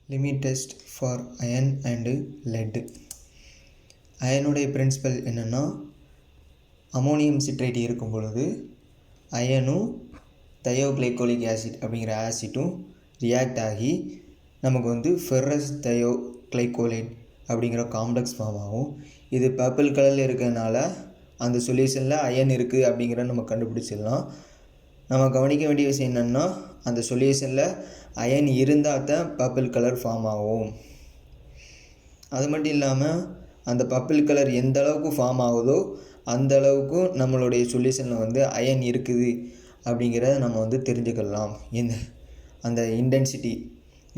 limit test for iron and lead. அயனுடைய principal என்னென்னா, ammonium citrate இருக்கும் பொழுது அயனும் தயோக்ளைகோலிக் ஆசிட் அப்படிங்கிற ஆசிட்டும் ரியாக்ட் ஆகி நமக்கு ஃபெர்ரஸ் தயோக்ளைகோலேட் அப்படிங்கிற காம்ப்ளெக்ஸ் ஃபார்ம் ஆகும். இது பர்பிள் கலரில் இருக்கிறதுனால அந்த சொல்யூஷனில் அயன் இருக்குது அப்படிங்கிறத நம்ம கண்டுபிடிச்சிடலாம். நம்ம கவனிக்க வேண்டிய விஷயம் என்னென்னா, அந்த சொல்யூஷனில் அயன் இருந்தால் தான் பர்பிள் கலர் ஃபார்ம் ஆகும். அது மட்டும் இல்லாமல் அந்த பர்பிள் கலர் எந்த அளவுக்கு ஃபார்ம் ஆகுதோ அந்த அளவுக்கு நம்மளுடைய சொல்யூஷனில் அயன் இருக்குது அப்படிங்கிறத நம்ம தெரிஞ்சுக்கலாம். அந்த இன்டென்சிட்டி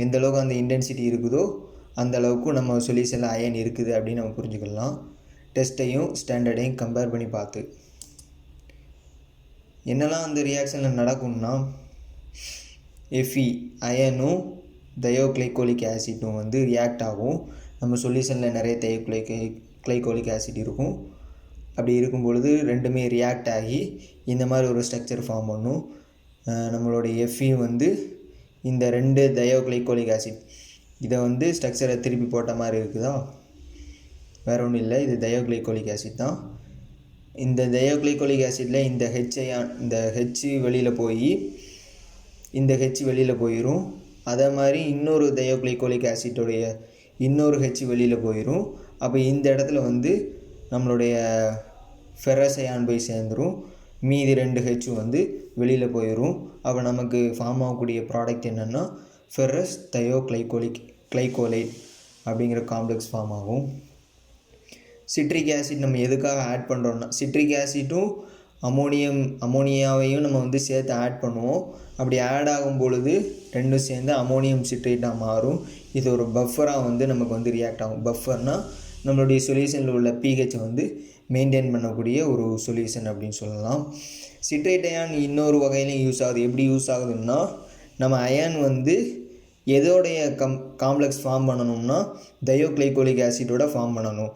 எந்த அளவுக்கு அந்த இன்டென்சிட்டி இருக்குதோ அந்த அளவுக்கு நம்ம சொல்யூஷனில் அயன் இருக்குது அப்படின்னு நம்ம புரிஞ்சுக்கலாம். டெஸ்ட்டையும் ஸ்டாண்டர்டையும் கம்பேர் பண்ணி பார்த்து என்னெல்லாம் அந்த ரியாக்ஷனில் நடக்கும்னா, எஃப்இ அயனும் தயோக்ளைகோலிக் ஆசிட்டும் ரியாக்ட் ஆகும். நம்ம சொல்யூஷனில் நிறைய தயோக்ளைகோலிக் ஆசிட் இருக்கும். அப்படி இருக்கும் பொழுது ரெண்டுமே ரியாக்ட் ஆகி இந்த மாதிரி ஒரு ஸ்ட்ரக்சர் ஃபார்ம் பண்ணும். நம்மளுடைய எஃப்இ இந்த ரெண்டு தயோக்ளைகோலிக் ஆசிட் இதை ஸ்ட்ரக்சரை திருப்பி போட்ட மாதிரி இருக்குதா, வேறு ஒன்றும் இல்லை, இது தயோக்ளைகோலிக் ஆசிட் தான். இந்த தயோக்ளைகோலிக் ஆசிட்டில் இந்த ஹெச் வெளியில் போய் இந்த ஹெச் வெளியில் போயிடும். அதே மாதிரி இன்னொரு தயோக்ளைகோலிக் ஆசிட்டோடைய இன்னொரு ஹெச் வெளியில் போயிடும். அப்போ இந்த இடத்துல நம்மளுடைய ஃபெரஸ் அயான் போய் சேர்ந்துடும். மீதி ரெண்டு ஹெச்சும் வெளியில் போயிடும். அப்போ நமக்கு ஃபார்ம் ஆகக்கூடிய ப்ராடக்ட் என்னென்னா ஃபெர்ரஸ் தயோக்ளைகோலேட் அப்படிங்கிற காம்ப்ளெக்ஸ் ஃபார்ம் ஆகும். சிட்ரிக் ஆசிட் நம்ம எதுக்காக ஆட் பண்ணுறோன்னா, சிட்ரிக் ஆசிட்டும் அமோனியாவையும் நம்ம சேர்த்து ஆட் பண்ணுவோம். அப்படி ஆட் ஆகும் பொழுது ரெண்டும் சேர்ந்து அமோனியம் சிட்ரேட்டாக மாறும். இது ஒரு பஃபராக நமக்கு ரியாக்ட் ஆகும். பஃபர்னால் நம்மளுடைய சொல்யூஷனில் உள்ள பிஹெச் மெயின்டைன் பண்ணக்கூடிய ஒரு சொல்யூஷன் அப்படின்னு சொல்லலாம். சிட்ரேட் அயான் இன்னொரு வகையிலையும் யூஸ் ஆகுது. எப்படி யூஸ் ஆகுதுன்னா, நம்ம அயான் எதோடைய காம்ப்ளெக்ஸ் ஃபார்ம் பண்ணணும்னா தயோக்ளைகோலிக் ஆசிட்டோட ஃபார்ம் பண்ணணும்.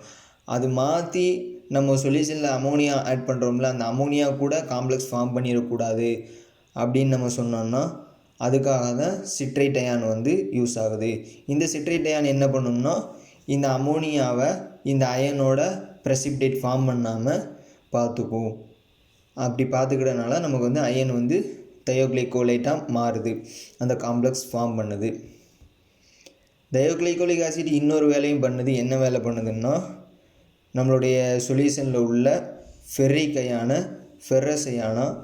அது மாற்றி நம்ம சொல்யூஷனில் அமோனியா ஆட் பண்ணுறோம்ல, அந்த அமோனியா கூட காம்ப்ளெக்ஸ் ஃபார்ம் பண்ணிடக்கூடாது அப்படின்னு நம்ம சொன்னோம்னா அதுக்காக தான் சிட்ரேட் அயான் யூஸ் ஆகுது. இந்த சிட்ரேட் அயான் என்ன பண்ணும்னா, இந்த அமோனியாவை இந்த அயனோட ப்ரெசிபிடேட் ஃபார்ம் பண்ணாமல் பார்த்துக்கும். அப்படி பார்த்துக்கிறதுனால நமக்கு அயன் தயோக்ளைகோலேட்டாக மாறுது, அந்த காம்ப்ளெக்ஸ் ஃபார்ம் பண்ணுது. தயோக்ளைகோலிக் ஆசிட் இன்னொரு வேலையும் பண்ணுது. என்ன வேலை பண்ணுதுன்னா, நம்மளுடைய சொல்யூஷனில் உள்ள ஃபெர்ரிக் அயானை ஃபெர்ரஸ் அயானாக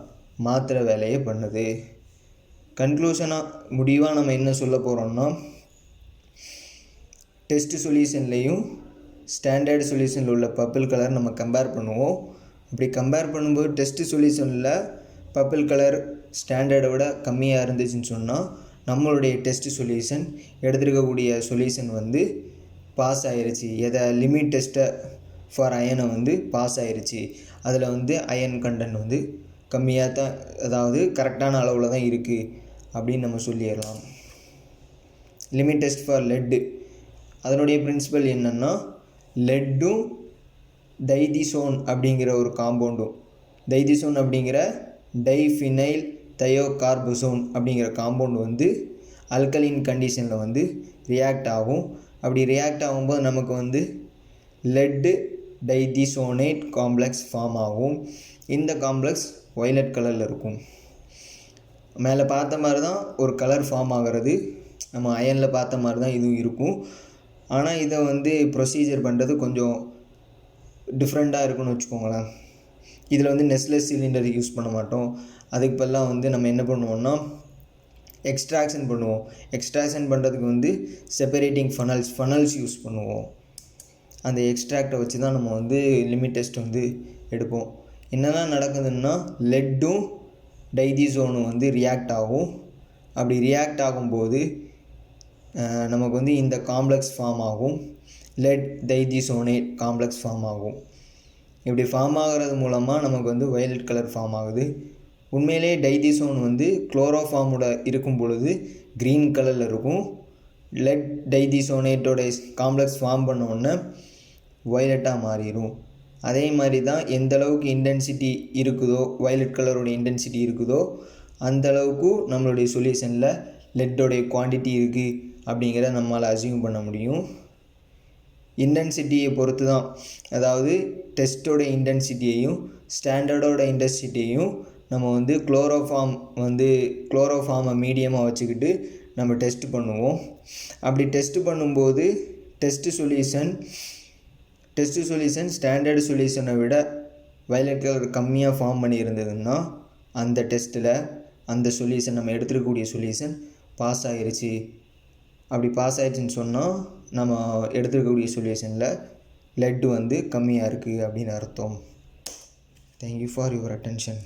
மாற்றுற வேலையை பண்ணுது. கன்க்ளூஷனாக முடிவாக நம்ம என்ன சொல்ல போகிறோம்னா, டெஸ்ட் சொல்யூஷன்லேயும் ஸ்டாண்டர்ட் சொல்யூஷனில் உள்ள பர்பிள் கலர் நம்ம கம்பேர் பண்ணுவோம். அப்படி கம்பேர் பண்ணும்போது டெஸ்ட் சொல்யூஷனில் பர்பிள் கலர் ஸ்டாண்டர்டை விட கம்மியாக இருந்துச்சுன்னு சொன்னால் நம்மளுடைய டெஸ்ட் சொல்யூஷன் எடுத்துருக்கக்கூடிய சொல்யூஷன் பாஸ் ஆகிருச்சு. எதை லிமிட் டெஸ்ட்டை ஃபார் அயனை பாஸ் ஆகிருச்சு. அதில் அயன் கண்டென்ட் கம்மியாக தான், அதாவது கரெக்டான அளவில் தான் இருக்குது அப்படின்னு நம்ம சொல்லிடலாம். லிமிட் டெஸ்ட் ஃபார் லெட்டு, அதனுடைய பிரின்சிபல் என்னென்னா, லெட்டும் டைதிசோன் அப்படிங்கிற ஒரு காம்பவுண்டும், டைதிசோன் அப்படிங்கிற டைஃபினைல் தயோகார்பசோன் அப்படிங்கிற காம்பவுண்டு அல்கலின் கண்டிஷனில் ரியாக்ட் ஆகும். அப்படி ரியாக்ட் ஆகும்போது நமக்கு லெட்டு டைதிசோனேட் காம்ப்ளெக்ஸ் ஃபார்ம் ஆகும். இந்த காம்ப்ளெக்ஸ் வயலட் கலரில் இருக்கும். மேலே பார்த்த மாதிரி தான் ஒரு கலர் ஃபார்ம் ஆகிறது, நம்ம அயனில் பார்த்த மாதிரி தான் இதுவும் இருக்கும். ஆனால் இதை ப்ரொசீஜர் பண்ணுறது கொஞ்சம் டிஃப்ரெண்ட்டாக இருக்குன்னு வச்சுக்கோங்களேன். இதில் நெஸ்லெஸ் சிலிண்டர் யூஸ் பண்ண மாட்டோம். அதுக்கு பதிலாக நம்ம என்ன பண்ணுவோம்னா எக்ஸ்ட்ராக்ஷன் பண்ணுவோம். எக்ஸ்ட்ராக்ஷன் பண்ணுறதுக்கு செப்பரேட்டிங் ஃபனல்ஸ் யூஸ் பண்ணுவோம். அந்த எக்ஸ்ட்ராக்டை வச்சு தான் நம்ம லிமிட் டெஸ்ட் எடுப்போம். என்னெல்லாம் நடக்குதுன்னா, லெட்டும் டைதிசோனும் ரியாக்ட் ஆகும். அப்படி ரியாக்ட் ஆகும்போது நமக்கு இந்த காம்ப்ளெக்ஸ் ஃபார்ம் ஆகும். லெட் டைதிசோனேட் காம்ப்ளெக்ஸ் ஃபார்ம் ஆகும். இப்படி ஃபார்ம் ஆகிறது மூலமாக நமக்கு வயலட் கலர் ஃபார்ம் ஆகுது. உண்மையிலே டைதிசோன் குளோரோஃபார்மோட இருக்கும் பொழுது க்ரீன் கலரில் இருக்கும். லெட் டைதிசோனேட்டோட காம்ப்ளெக்ஸ் ஃபார்ம் பண்ணோடனே வயலட்டாக மாறிடும். அதே மாதிரி தான் எந்த அளவுக்கு இன்டென்சிட்டி இருக்குதோ, வயலட் கலரோட இன்டென்சிட்டி இருக்குதோ அந்தளவுக்கு நம்மளுடைய சொல்யூஷனில் லெட்டோடைய குவான்டிட்டி இருக்குது அப்படிங்கிறத நம்மளால் அசியூம் பண்ண முடியும். இன்டென்சிட்டியை பொறுத்து தான், அதாவது டெஸ்ட்டோட இன்டென்சிட்டியையும் ஸ்டாண்டர்டோட இன்டென்சிட்டியையும் நம்ம குளோரோஃபார்மை மீடியமாக வச்சுக்கிட்டு நம்ம டெஸ்ட் பண்ணுவோம். அப்படி டெஸ்ட் பண்ணும்போது டெஸ்ட் சொல்யூஷன் ஸ்டாண்டர்டு சொல்யூஷனை விட வயலட் கலர் கம்மியாக ஃபார்ம் பண்ணியிருந்ததுன்னா அந்த டெஸ்ட்டில் அந்த சொல்யூஷன், நம்ம எடுத்துருக்கக்கூடிய சொல்யூஷன் பாஸ் ஆகிருச்சு. அப்படி பாஸ் ஆகிடுச்சின்னு சொன்னால் நம்ம எடுத்துருக்கக்கூடிய சொல்யூஷனில் லெட் கம்மியாக இருக்குது அப்படின்னு அர்த்தம். Thank you for your attention.